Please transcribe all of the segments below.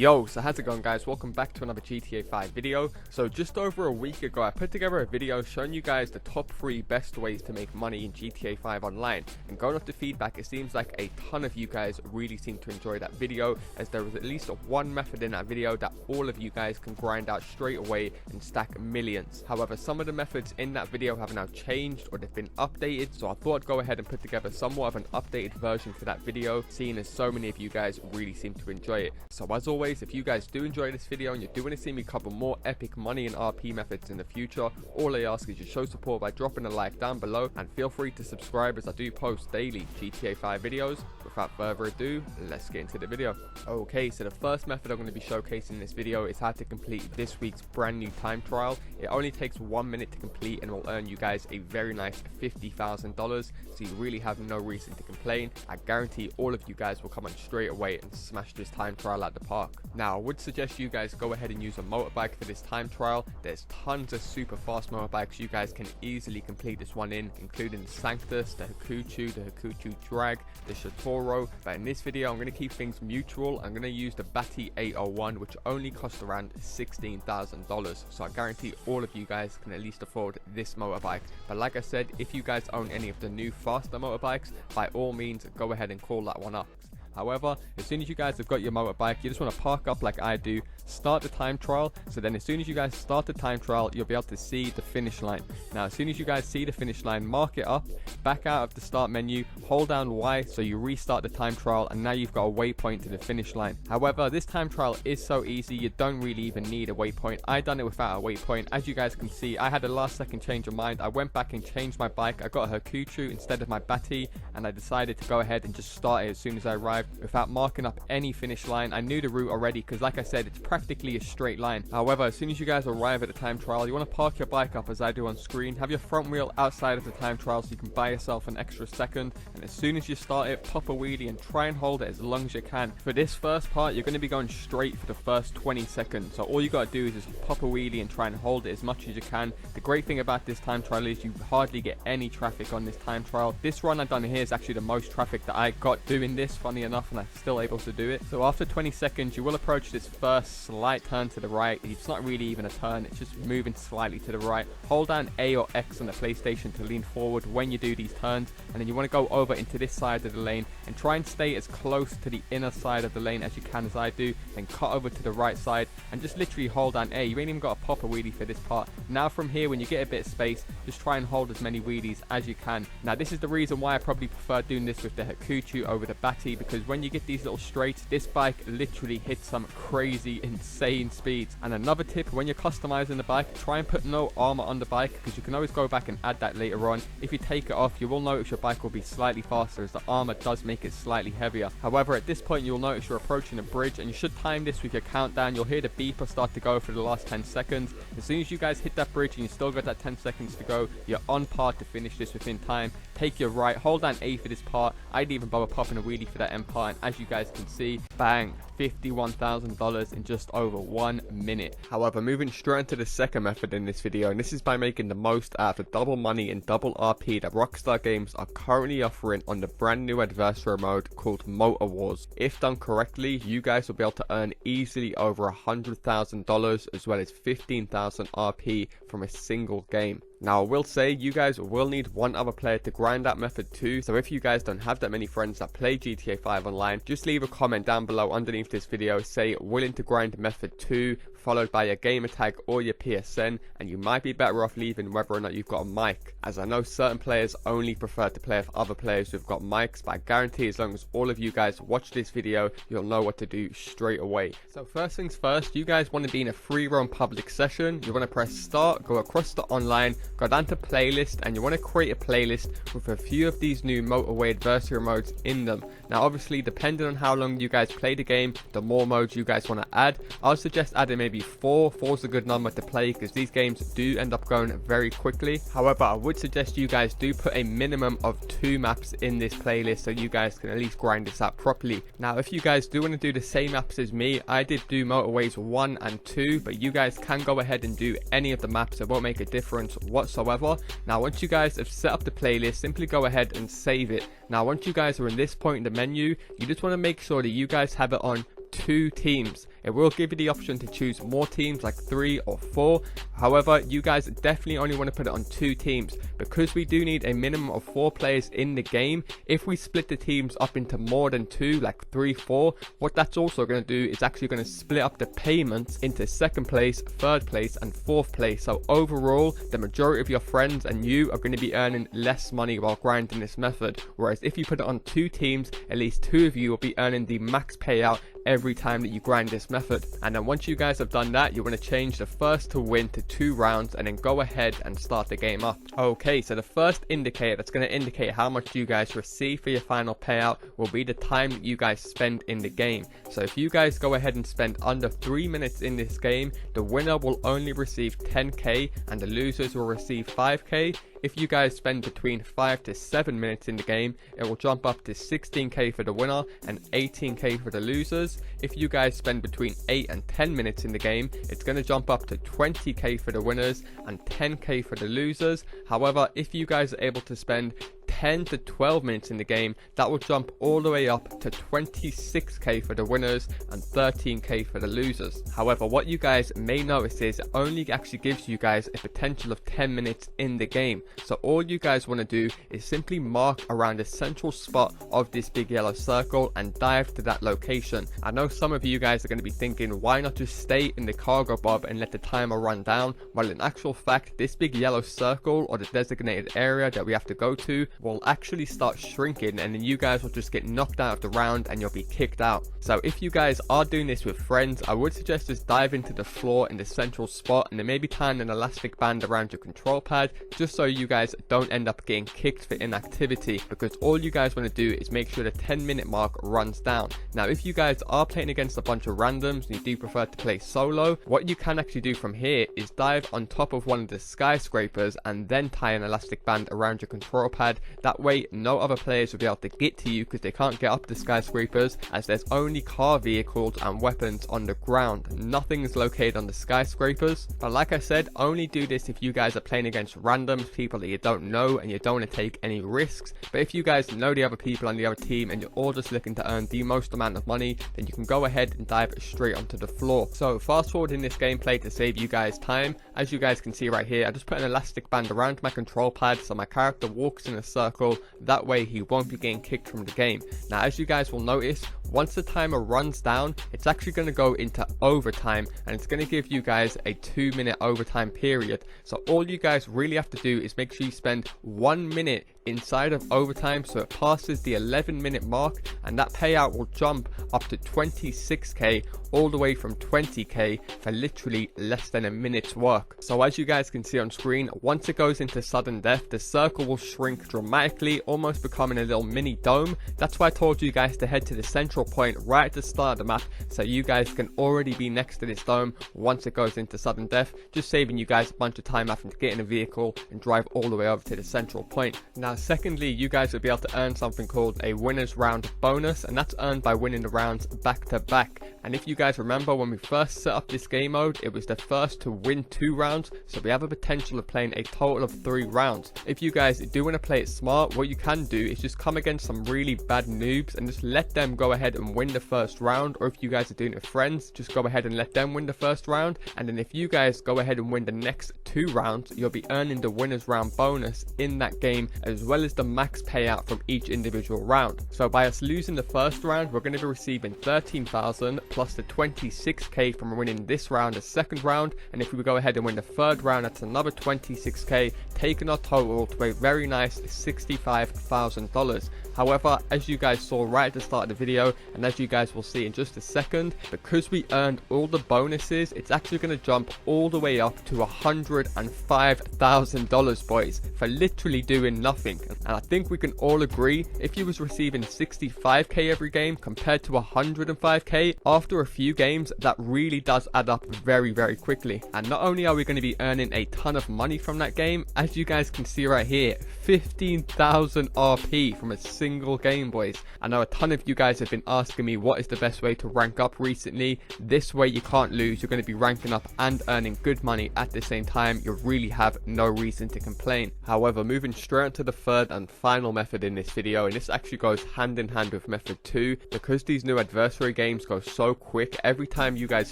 Yo, so how's it going, guys? Welcome back to another GTA 5 video. So just over a week ago I put together a video showing you guys the top 3 best ways to make money in GTA 5 online, and going off the feedback, it seems like a ton of you guys really seem to enjoy that video, as there was at least one method in that video that all of you guys can grind out straight away and stack millions. However, some of the methods in that video have now changed or they've been updated, so I thought I'd go ahead and put together somewhat of an updated version for that video, seeing as so many of you guys really seem to enjoy it. So as always, if you guys do enjoy this video and you do want to see me cover more epic money and RP methods in the future, all I ask is you show support by dropping a like down below, and feel free to subscribe as I do post daily GTA 5 videos. Without further ado, let's get into the video. Okay, so the first method I'm going to be showcasing in this video is how to complete this week's brand new time trial. It only takes 1 minute to complete and will earn you guys a very nice $50,000, so you really have no reason to complain. I guarantee all of you guys will come on straight away and smash this time trial at the park. Now, I would suggest you guys go ahead and use a motorbike for this time trial. There's tons of super fast motorbikes you guys can easily complete this one in, including the Sanctus, the Hakuchu Drag, the Shatoro. But in this video, I'm going to keep things mutual. I'm going to use the Batty 801, which only costs around $16,000. So I guarantee all of you guys can at least afford this motorbike. But like I said, if you guys own any of the new faster motorbikes, by all means, go ahead and call that one up. However, as soon as you guys have got your motorbike, you just want to park up like I do, start the time trial. So then as soon as you guys start the time trial, you'll be able to see the finish line. Now, as soon as you guys see the finish line, mark it up, back out of the start menu, hold down Y so you restart the time trial, and now you've got a waypoint to the finish line. However, this time trial is so easy, you don't really even need a waypoint. I done it without a waypoint. As you guys can see, I had a last second change of mind. I went back and changed my bike. I got a Hakuchu instead of my Batty, and I decided to go ahead and just start it as soon as I arrived without marking up any finish line. I knew the route already because, like I said, it's practically a straight line. However, as soon as you guys arrive at the time trial, you want to park your bike up as I do on screen, have your front wheel outside of the time trial so you can buy yourself an extra second, and as soon as you start it, pop a wheelie and try and hold it as long as you can. For this first part, you're going to be going straight for the first 20 seconds, so all you got to do is just pop a wheelie and try and hold it as much as you can. The great thing about this time trial is you hardly get any traffic on this time trial. This run I've done here is actually the most traffic that I got doing this, funny enough, and I'm still able to do it. So after 20 seconds, you will approach this first slight turn to the right. It's not really even a turn, it's just moving slightly to the right. Hold down A or X on the PlayStation to lean forward when you do these turns, and then you want to go over into this side of the lane and try and stay as close to the inner side of the lane as you can, as I do, then cut over to the right side and just literally hold down A. You ain't even got to pop a wheelie for this part. Now from here, when you get a bit of space, just try and hold as many wheelies as you can. Now this is the reason why I probably prefer doing this with the Hakuchu over the Batty, because when you get these little straights, this bike literally hits some crazy insane speeds. And another tip, when you're customizing the bike, try and put no armor on the bike, because you can always go back and add that later on. If you take it off, you will notice your bike will be slightly faster, as the armor does make it slightly heavier. However, at this point you'll notice you're approaching a bridge, and you should time this with your countdown. You'll hear the beeper start to go for the last 10 seconds. As soon as you guys hit that bridge and you still got that 10 seconds to go, you're on par to finish this within time. Take your right, hold down A for this part. I didn't even bother popping a wheelie for that end part, and as you guys can see, bang, $51,000 in just over 1 minute. However, moving straight into the second method in this video, and this is by making the most out of the double money and double RP that Rockstar Games are currently offering on the brand new adversary mode called Motor Wars. If done correctly, you guys will be able to earn easily over $100,000 as well as 15,000 RP from a single game. Now, I will say you guys will need one other player to grind that method too, so if you guys don't have that many friends that play GTA 5 online, just leave a comment down below underneath this video, say willing to grind method 2, followed by your gamer tag or your PSN, and you might be better off leaving whether or not you've got a mic, as I know certain players only prefer to play with other players who've got mics, but I guarantee as long as all of you guys watch this video, you'll know what to do straight away. So first things first, you guys want to be in a free roam public session. You want to press start, go across to online, go down to playlist, and you want to create a playlist with a few of these new motorway adversary modes in them. Now obviously, depending on how long you guys play the game, the more modes you guys want to add. I'll suggest adding maybe 4. 4 is a good number to play, because these games do end up going very quickly. However, I would suggest you guys do put a minimum of 2 maps in this playlist so you guys can at least grind this out properly. Now if you guys do want to do the same maps as me, I did do motorways 1 and 2, but you guys can go ahead and do any of the maps. It won't make a difference whatsoever. Now once you guys have set up the playlist, simply go ahead and save it. Now once you guys are in this point in the menu, you just want to make sure that you guys have it on 2 teams. It will give you the option to choose more teams like 3 or 4. However, you guys definitely only want to put it on 2 teams because we do need a minimum of 4 players in the game. If we split the teams up into more than 2, like 3, 4, what that's also going to do is actually going to split up the payments into 2nd place, 3rd place and 4th place. So overall, the majority of your friends and you are going to be earning less money while grinding this method. Whereas if you put it on 2 teams, at least 2 of you will be earning the max payout every time that you grind this method. And then once you guys have done that, you want to change the first to win to 2 rounds and then go ahead and start the game up. Okay, so the first indicator that's going to indicate how much you guys receive for your final payout will be the time that you guys spend in the game. So if you guys go ahead and spend under 3 minutes in this game, the winner will only receive 10k and the losers will receive 5k. If you guys spend between 5 to 7 minutes in the game, it will jump up to 16k for the winner and 18k for the losers. If you guys spend between 8 and 10 minutes in the game, it's going to jump up to 20k for the winners and 10k for the losers. However, if you guys are able to spend 10 to 12 minutes in the game, that will jump all the way up to 26k for the winners and 13k for the losers. However, what you guys may notice is it only actually gives you guys a potential of 10 minutes in the game. So all you guys want to do is simply mark around the central spot of this big yellow circle and dive to that location. I know some of you guys are going to be thinking, why not just stay in the cargo bob and let the timer run down? Well, in actual fact, this big yellow circle or the designated area that we have to go to will actually start shrinking, and then you guys will just get knocked out of the round and you'll be kicked out. So if you guys are doing this with friends, I would suggest just dive into the floor in the central spot and then maybe tying an elastic band around your control pad, just so you guys don't end up getting kicked for inactivity, because all you guys want to do is make sure the 10-minute mark runs down. Now if you guys are playing against a bunch of randoms and you do prefer to play solo, what you can actually do from here is dive on top of one of the skyscrapers and then tie an elastic band around your control pad. That way no other players will be able to get to you because they can't get up the skyscrapers, as there's only car vehicles and weapons on the ground. Nothing is located on the skyscrapers. But like I said, only do this if you guys are playing against randoms, people that you don't know and you don't want to take any risks. But if you guys know the other people on the other team and you're all just looking to earn the most amount of money, then you can go ahead and dive straight onto the floor. So fast forward in this gameplay to save you guys time. As you guys can see right here, I just put an elastic band around my control pad so my character walks in a circle. That way he won't be getting kicked from the game. Now as you guys will notice, once the timer runs down, it's actually going to go into overtime and it's going to give you guys a 2-minute overtime period. So all you guys really have to do is make sure you spend 1 minute inside of overtime so it passes the 11-minute mark, and that payout will jump up to 26k all the way from 20k for literally less than a minute's work. So as you guys can see on screen, once it goes into sudden death, the circle will shrink dramatically, almost becoming a little mini dome. That's why I told you guys to head to the central point right at the start of the map so you guys can already be next to this dome once it goes into sudden death, just saving you guys a bunch of time having to get in a vehicle and drive all the way over to the central point. Now secondly, you guys will be able to earn something called a winner's round bonus, and that's earned by winning the rounds back to back. And if you guys remember, when we first set up this game mode, it was the first to win 2 rounds, so we have a potential of playing a total of 3 rounds. If you guys do want to play it smart, what you can do is just come against some really bad noobs and just let them go ahead and win the first round, or if you guys are doing it with friends, just go ahead and let them win the first round, and then if you guys go ahead and win the next 2 rounds, you'll be earning the winner's round bonus in that game, as well as the max payout from each individual round. So by us losing the first round, we're going to be receiving 13,000 plus the 26k from winning this round, the second round, and if we go ahead and win the third round, that's another 26k, taking our total to a very nice $65,000. However, as you guys saw right at the start of the video, and as you guys will see in just a second, because we earned all the bonuses, it's actually going to jump all the way up to $105,000, boys, for literally doing nothing. And I think we can all agree, if you was receiving 65k every game compared to 105k, after a few games, that really does add up very, very quickly. And not only are we going to be earning a ton of money from that game, as you guys can see right here, 15,000 RP from a single game, boys. I know a ton of you guys have been asking me what is the best way to rank up recently. This way you can't lose. You're going to be ranking up and earning good money at the same time. You really have no reason to complain. However, moving straight to the third and final method in this video, and this actually goes hand in hand with method 2, because these new adversary games go so so quick. Every time you guys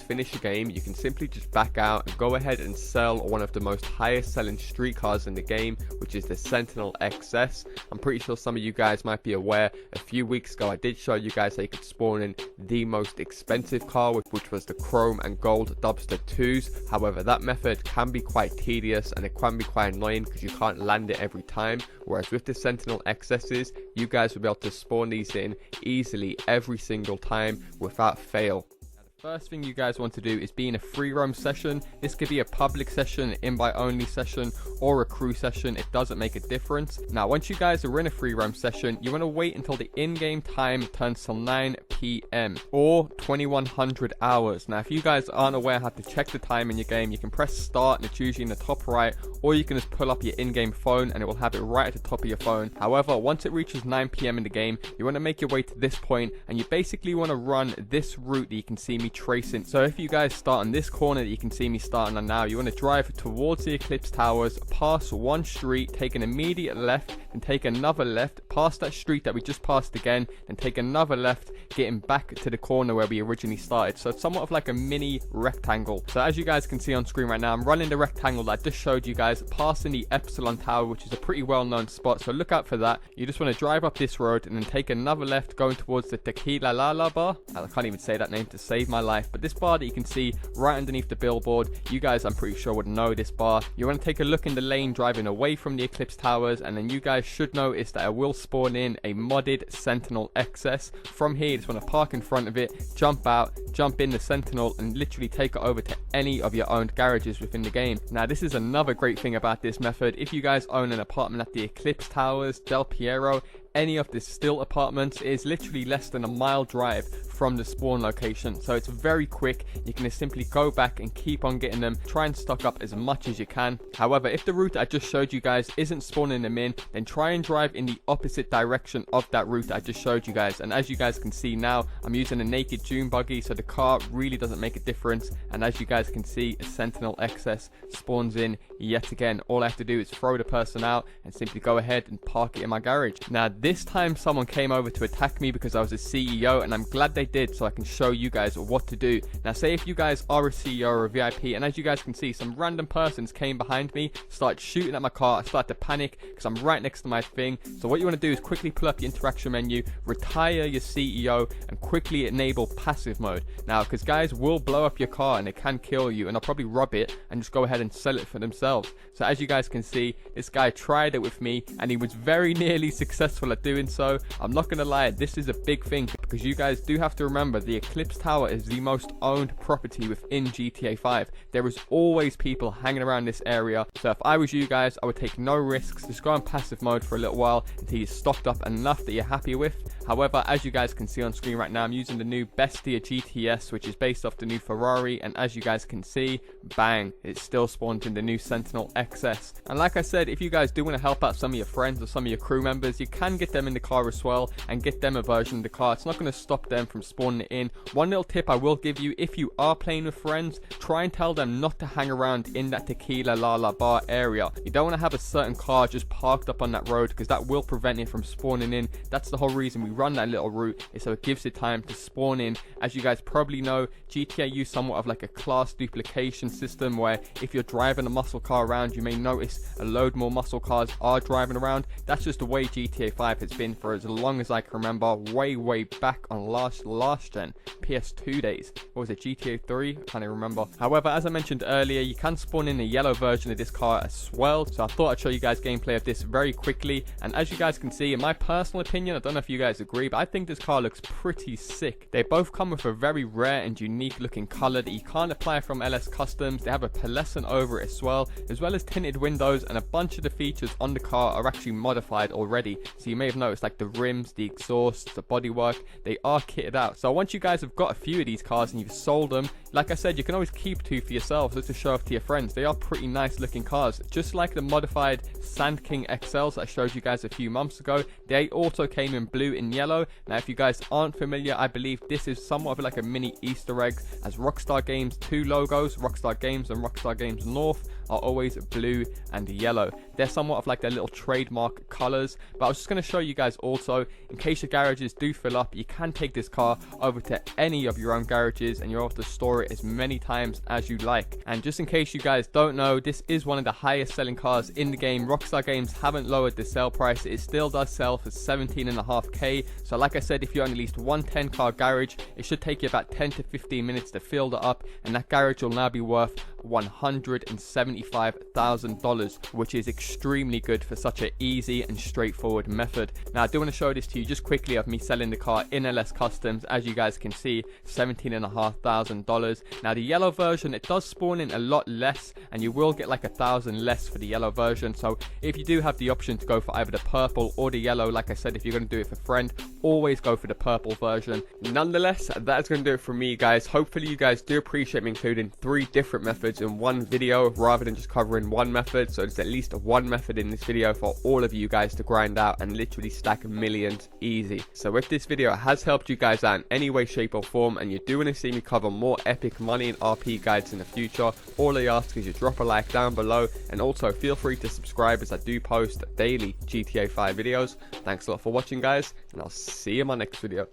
finish a game, you can simply just back out and go ahead and sell one of the most highest selling street cars in the game, which is the Sentinel XS. I'm pretty sure some of you guys might be aware, a few weeks ago I did show you guys how you could spawn in the most expensive car, which was the chrome and gold Dubster 2s. However, that method can be quite tedious and it can be quite annoying because you can't land it every time, whereas with the Sentinel XSs, you guys will be able to spawn these in easily every single time without fail. First thing you guys want to do is be in a free roam session. This could be a public session, invite only session, or a crew session. It doesn't make a difference. Now, once you guys are in a free roam session, you want to wait until the in-game time turns till 9 p.m. or 2100 hours. Now, if you guys aren't aware how to check the time in your game, you can press start and it's usually in the top right, or you can just pull up your in-game phone and it will have it right at the top of your phone. However, once it reaches 9 p.m. in the game, you want to make your way to this point and you basically want to run this route that you can see me tracing. So if you guys start on this corner that you can see me starting on now, you want to drive towards the Eclipse Towers, pass one street, take an immediate left, and take another left, past that street that we just passed again, and take another left, getting back to the corner where we originally started. So it's somewhat of like a mini rectangle. So as you guys can see on screen right now, I'm running the rectangle that I just showed you guys, passing the Epsilon Tower, which is a pretty well-known spot, so look out for that. You just want to drive up this road and then take another left going towards the Tequila Lala bar. I can't even say that name to save my life, but this bar that you can see right underneath the billboard, you guys I'm pretty sure would know this bar. You want to take a look in the lane driving away from the Eclipse Towers, and then you guys should notice that I will spawn in a modded Sentinel XS. From here, you just want to park in front of it, jump out, jump in the Sentinel, and literally take it over to any of your owned garages within the game. Now, this is another great thing about this method. If you guys own an apartment at the Eclipse Towers, Del Piero, any of the still apartments, is literally less than a mile drive from the spawn location, so it's very quick. You can just simply go back and keep on getting them, try and stock up as much as you can. However, if the route I just showed you guys isn't spawning them in, then try and drive in the opposite direction of that route I just showed you guys. And as you guys can see now, I'm using a naked dune buggy, so the car really doesn't make a difference. And as you guys can see, a Sentinel XS spawns in yet again. All I have to do is throw the person out and simply go ahead and park it in my garage. Now, this time someone came over to attack me because I was a CEO, and I'm glad they did, so I can show you guys what to do. Now, say if you guys are a CEO or a VIP, and as you guys can see, some random persons came behind me, started shooting at my car. I started to panic because I'm right next to my thing. So what you want to do is quickly pull up your interaction menu, retire your CEO, and quickly enable passive mode. Now, because guys will blow up your car and they can kill you, and they'll probably rob it and just go ahead and sell it for themselves. So as you guys can see, this guy tried it with me and he was very nearly successful at doing so. I'm not gonna lie, this is a big thing because you guys do have to remember the Eclipse Tower is the most owned property within GTA 5. There is always people hanging around this area, so if I was you guys, I would take no risks. Just go on passive mode for a little while until you're stocked up enough that you're happy with. However, as you guys can see on screen right now, I'm using the new Bestia GTS, which is based off the new Ferrari, and as you guys can see, bang, it still spawned in the new Sentinel XS. And like I said, if you guys do want to help out some of your friends or some of your crew members, you can get them in the car as well and get them a version of the car. It's not going to stop them from spawning it in. One little tip I will give you, if you are playing with friends, try and tell them not to hang around in that Tequila Lala bar area. You don't want to have a certain car just parked up on that road because that will prevent it from spawning in. That's the whole reason we run that little route, is so it gives it time to spawn in. As you guys probably know, GTA use somewhat of like a class duplication system where if you're driving a muscle car around, you may notice a load more muscle cars are driving around. That's just the way GTA 5 has been for as long as I can remember, way back on last gen PS2 days. What was it, GTA 3? I can't even remember. However, as I mentioned earlier, you can spawn in a yellow version of this car as well, so I thought I'd show you guys gameplay of this very quickly. And as you guys can see, in my personal opinion, I don't know if you guys agree, but I think this car looks pretty sick. They both come with a very rare and unique looking color that you can't apply from LS Customs. They have a pearlescent over it as well as tinted windows, and a bunch of the features on the car are actually modified already. So you may have noticed like the rims, the exhausts, the bodywork, they are kitted out. So once you guys have got a few of these cars and you've sold them, like I said, you can always keep two for yourselves just to show off to your friends. They are pretty nice looking cars, just like the modified Sand King XLs that I showed you guys a few months ago. They also came in blue and yellow. Now if you guys aren't familiar, I believe this is somewhat of like a mini Easter egg, as Rockstar Games 2 logos, Rockstar Games and Rockstar Games North, are always blue and yellow. They're somewhat of like their little trademark colors. But I was just going to show you guys also, in case your garages do fill up, you can take this car over to any of your own garages and you're able to store it as many times as you like. And just in case you guys don't know, this is one of the highest selling cars in the game. Rockstar Games haven't lowered the sale price. It still does sell for 17.5k. So like I said, if you own at least one 10 car garage, it should take you about 10 to 15 minutes to fill that up, and that garage will now be worth $175,000, which is extremely good for such an easy and straightforward method. Now I do want to show this to you just quickly of me selling the car in LS Customs. As you guys can see, $17,500. Now the yellow version, it does spawn in a lot less, and you will get like 1,000 less for the yellow version. So if you do have the option to go for either the purple or the yellow, like I said, if you're going to do it for friend, always go for the purple version. Nonetheless, that's going to do it for me, guys. Hopefully you guys do appreciate me including 3 different methods in one video rather than just covering one method. So there's at least one method in this video for all of you guys to grind out and literally stack millions easy. So if this video has helped you guys out in any way, shape or form, and you do want to see me cover more epic money and RP guides in the future, all I ask is you drop a like down below, and also feel free to subscribe as I do post daily GTA 5 videos. Thanks a lot for watching, guys, and I'll see you in my next video.